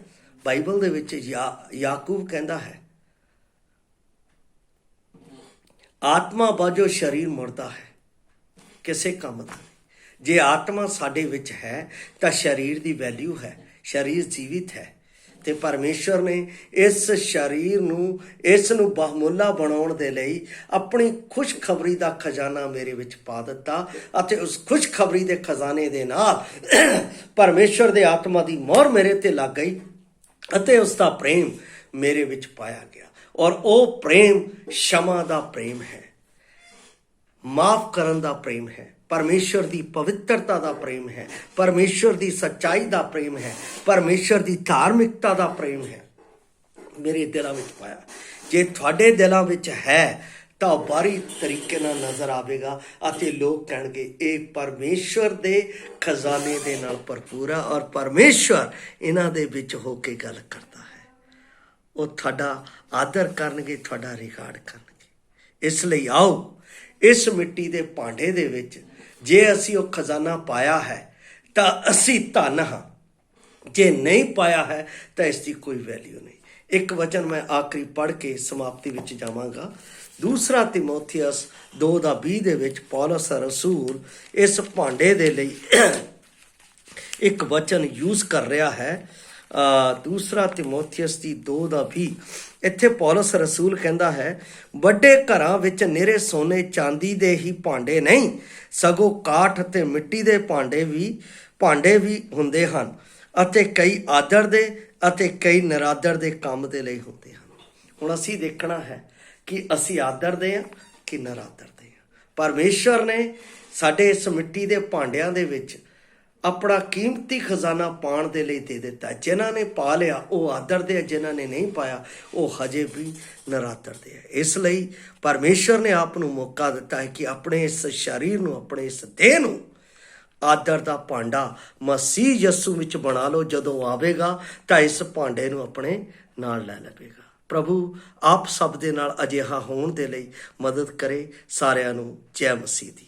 ਬਾਈਬਲ ਦੇ ਵਿੱਚ ਯਾਕੂਬ ਕਹਿੰਦਾ ਹੈ, ਆਤਮਾ ਬਾਝੋਂ ਸਰੀਰ ਮੁਰਦਾ ਹੈ, ਕਿਸੇ ਕੰਮ ਦਾ ਨਹੀਂ। ਜੇ ਆਤਮਾ ਸਾਡੇ ਵਿੱਚ ਹੈ ਤਾਂ ਸਰੀਰ ਦੀ ਵੈਲਿਊ ਹੈ, ਸਰੀਰ ਜੀਵਿਤ ਹੈ। ਤੇ ਪਰਮੇਸ਼ਰ ਨੇ ਇਸ ਸਰੀਰ ਨੂੰ, ਇਸ ਨੂੰ ਬਹੁਮੁੱਲਾ ਬਣਾਉਣ ਦੇ ਲਈ ਆਪਣੀ ਖੁਸ਼ਖਬਰੀ ਦਾ ਖਜ਼ਾਨਾ ਮੇਰੇ ਵਿੱਚ ਪਾ ਦਿੱਤਾ। ਅਤੇ ਉਸ ਖੁਸ਼ਖਬਰੀ ਦੇ ਖਜ਼ਾਨੇ ਦੇ ਨਾਲ ਪਰਮੇਸ਼ਰ ਦੇ ਆਤਮਾ ਦੀ ਮੋਹਰ ਮੇਰੇ ਤੇ ਲੱਗ ਗਈ ਅਤੇ ਉਸ ਦਾ ਪ੍ਰੇਮ ਮੇਰੇ ਵਿੱਚ ਪਾਇਆ ਗਿਆ। ਔਰ ਉਹ ਪ੍ਰੇਮ ਸ਼ਮਾ ਦਾ ਪ੍ਰੇਮ ਹੈ, ਮਾਫ ਕਰਨ ਦਾ ਪ੍ਰੇਮ ਹੈ, ਪਰਮੇਸ਼ਰ ਦੀ ਪਵਿੱਤਰਤਾ ਦਾ ਪ੍ਰੇਮ ਹੈ, ਪਰਮੇਸ਼ਰ ਦੀ ਸੱਚਾਈ ਦਾ ਪ੍ਰੇਮ ਹੈ, ਪਰਮੇਸ਼ਰ ਦੀ ਧਾਰਮਿਕਤਾ ਦਾ ਪ੍ਰੇਮ ਹੈ, ਮੇਰੇ ਦਿਲਾਂ ਵਿੱਚ ਪਾਇਆ। ਜੇ ਤੁਹਾਡੇ ਦਿਲਾਂ ਵਿੱਚ ਹੈ ਤਾਂ ਬਾਰੀ ਤਰੀਕੇ ਨਾਲ ਨਜ਼ਰ ਆਵੇਗਾ ਅਤੇ ਲੋਕ ਕਹਿਣਗੇ ਇਹ ਪਰਮੇਸ਼ਰ ਦੇ ਖਜ਼ਾਨੇ ਦੇ ਨਾਲ ਭਰਪੂਰ ਹੈ ਔਰ ਪਰਮੇਸ਼ਰ ਇਹਨਾਂ ਦੇ ਵਿੱਚ ਹੋ ਕੇ ਗੱਲ ਕਰਦਾ ਹੈ। ਉਹ ਤੁਹਾਡਾ ਆਦਰ ਕਰਨਗੇ, ਤੁਹਾਡਾ ਰਿਕਾਰਡ ਕਰਨਗੇ। ਇਸ ਲਈ ਆਓ ਇਸ ਮਿੱਟੀ ਦੇ ਭਾਂਡੇ ਦੇ ਵਿੱਚ ਜੇ ਅਸੀਂ ਉਹ ਖਜ਼ਾਨਾ ਪਾਇਆ ਹੈ ਤਾਂ ਅਸੀਂ ਧਨ ਹਾਂ, ਜੇ ਨਹੀਂ ਪਾਇਆ ਹੈ ਤਾਂ ਇਸ ਦੀ ਕੋਈ ਵੈਲਿਊ ਨਹੀਂ। ਇੱਕ ਵਚਨ ਮੈਂ ਆਖਰੀ ਪੜ੍ਹ ਕੇ ਸਮਾਪਤੀ ਵਿੱਚ ਜਾਵਾਂਗਾ। ਦੂਸਰਾ ਤਿਮੋਥੀਅਸ 2:20 ਦੇ ਵਿੱਚ ਪੌਲਸ ਰਸੂਲ ਇਸ ਭਾਂਡੇ ਦੇ ਲਈ ਇੱਕ ਵਚਨ ਯੂਜ਼ ਕਰ ਰਿਹਾ ਹੈ। ਦੂਸਰਾ ਤਿਮੋਥੀਅਸ ਦੀ 2:20 ਇੱਥੇ ਪੌਲਸ ਰਸੂਲ ਕਹਿੰਦਾ ਹੈ, ਵੱਡੇ ਘਰਾਂ ਵਿੱਚ ਨਿਰੇ ਸੋਨੇ ਚਾਂਦੀ ਦੇ ਹੀ ਭਾਂਡੇ ਨਹੀਂ, ਸਗੋਂ ਕਾਠ ਅਤੇ ਮਿੱਟੀ ਦੇ ਭਾਂਡੇ ਵੀ ਹੁੰਦੇ ਹਨ, ਅਤੇ ਕਈ ਆਦਰ ਦੇ ਅਤੇ ਕਈ ਨਿਰਾਦਰ ਦੇ ਕੰਮ ਦੇ ਲਈ ਹੁੰਦੇ ਹਨ। ਹੁਣ ਅਸੀਂ ਦੇਖਣਾ ਹੈ ਕਿ ਅਸੀਂ ਆਦਰ ਦੇ ਹਾਂ ਕਿ ਨਿਰਾਦਰ ਦੇ ਹਾਂ। ਪਰਮੇਸ਼ਰ ਨੇ ਸਾਡੇ ਇਸ ਮਿੱਟੀ ਦੇ ਭਾਂਡਿਆਂ ਦੇ ਵਿੱਚ ਆਪਣਾ ਕੀਮਤੀ ਖਜ਼ਾਨਾ ਪਾਉਣ ਦੇ ਲਈ ਦੇ ਦਿੱਤਾ। ਜਿਨ੍ਹਾਂ ਨੇ ਪਾ ਲਿਆ ਉਹ ਆਦਰ ਦੇ, ਜਿਨ੍ਹਾਂ ਨੇ ਨਹੀਂ ਪਾਇਆ ਉਹ ਹਜੇ ਵੀ ਨਿਰਾਦਰ ਦੇ ਹੈ। ਇਸ ਲਈ ਪਰਮੇਸ਼ਰ ਨੇ ਆਪ ਨੂੰ ਮੌਕਾ ਦਿੱਤਾ ਹੈ ਕਿ ਆਪਣੇ ਇਸ ਸਰੀਰ ਨੂੰ, ਆਪਣੇ ਇਸ ਦੇਹ ਨੂੰ ਆਦਰ ਦਾ ਭਾਂਡਾ ਮਸੀਹ ਯਿਸੂ ਵਿੱਚ ਬਣਾ ਲਓ। ਜਦੋਂ ਆਵੇਗਾ ਤਾਂ ਇਸ ਭਾਂਡੇ ਨੂੰ ਆਪਣੇ ਨਾਲ ਲੈ ਲਵੇਗਾ। ਪ੍ਰਭੂ ਆਪ ਸਭ ਦੇ ਨਾਲ ਅਜਿਹਾ ਹੋਣ ਦੇ ਲਈ ਮਦਦ ਕਰੇ। ਸਾਰਿਆਂ ਨੂੰ ਜੈ ਮਸੀਹ ਦੀ।